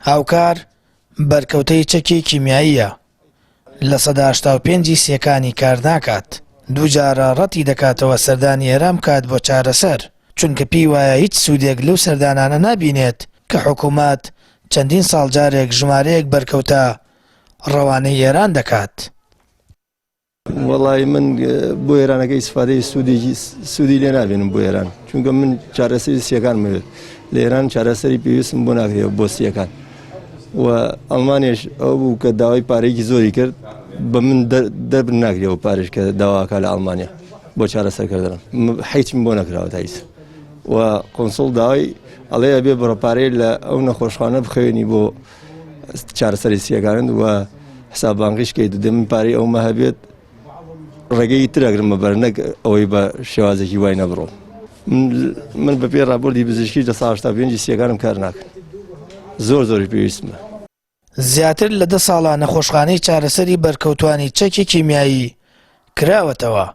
هاوکار بەرکەوتەی چەکی کیمیاییە لە سەدا 85 سیەکانی کار ناکات. دوو جارە ڕەتی دەکاتەوە سەردانی ئێران بکات بۆ چارەسەر، چونکە پێی وایە هیچ سوودێک لەو سەردانانە نابینێت کە حکوومەت چەندین ساڵ جارێک ژمارەیەک بەرکەوتە ڕەوانەی ئێران دەکات. وەڵی من بۆ ئێرانەکەی ئیسفادەی سوودی لێ نابێنم بۆ ئێران، چونکە من چارەسەری سیەکان موێت لە ئێران چارەسەری پێویستم بۆ ناکرێت بۆ سیەکان و ئەڵمانیش ئەو بوو کە داوای پارەیەکی زۆری کرد بە من دەبر ناکرێەوە پارێش کە داواکە لە ئەڵمانیا بۆ چارەسەرکردن حیچم بۆ نەکراوە تایس و کۆنسڵ داوای ئەڵەیە بێ بڕەپارەی لە ئەو نەخۆشخانە بخوێنی بۆ چارەسەری سیەکانن و حساب بانقیش کەیت و دەمن پارەی ئەومە هەبێت ڕێگەی ترەگرمە بەر نەک ئەوەی بە شێوازێکی وای نەبڕۆ. من بە پێ ڕاپۆرتی پزیشکی لە ساڵ 85 سیەکانم کار ناکەن، زۆری پێویستمە. زیاتر لە 10 ساڵە نەخۆشخانەی چارەسەری بەرکەوتوانی چەکی کیمیایی کراوەتەوە،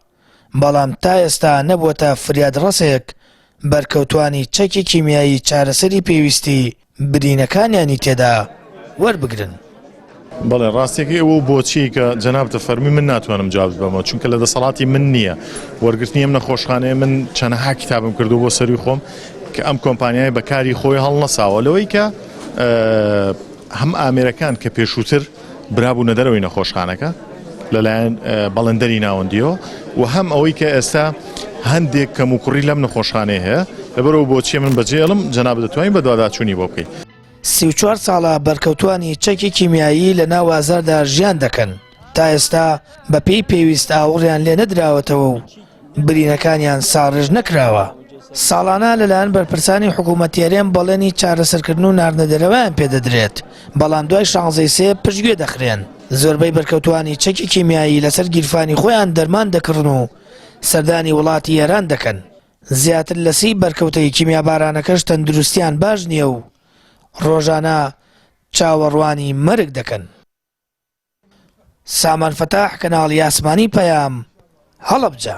بەڵام تا ئێستا نەبووەتە فریادڕەسێک بەرکەوتوانی چەکی کیمیایی چارەسەری پێویستی برینەکانیانی تێدا وەربگرن. بەڵێ ڕاستێکی ئەوە بۆچی کە جەناب فەرمی من ناتوانم جواب بەمەوە، چونکە لە دەسەڵاتی من نییە وەرگرتنی ئەم نەخۆشخانەیە. من چەندەها کتابم کردو بۆ سەری خۆم کە ئەم کۆمپانیای بەکاری خۆی هەڵنەساوە لەوەی کە هەم ئامێرەکان کە پێشووتر برابوونە دەرەوەی نەخۆشخانەکە لەلایەن بەڵندەری ناوەندیەوە و هەم ئەوەی کە ئێستا هەندێک کەم و کوڕی لەم نەخۆشخانەیە هەیە. لەبەرەوە بۆچی من بەجێڵم جەناب دەتوانین بە دواداچوونی بۆ بکەیت. 34 ساڵە بەرکەوتوانی چەکی کیمیایی لە ناو ئازاردا ژیان دەکەن، تا ئێستا بە پێی پێویست ئاوڕیان لێ نەدراوەتەوە و برینەکانیان ساڕێژ نەکراوە. ساڵانە لەلایەن بەرپرسانی حکوومەتیارێن بەڵێنی چارەسەرکردن و ناردنەدەرەوەیان پێدەدرێت، بەڵام دوای 16 سێ پشتگوێ دەخرێن. زۆربەی بەرکەوتوانی چەکی کیمیایی لەسەر گیرفانی خۆیان دەرمان دەکڕن و سەردانی وڵاتی ئێران دەکەن. زیاتر لە 30 بەرکەوتەی کیمیابارانەکەش تەندروستیان باش نییە و ڕۆژانە چاوەڕوانی مەرگ دەکەن. سامان فەتاح، کەناڵی ئاسمانی پەیام، هەڵەبجە.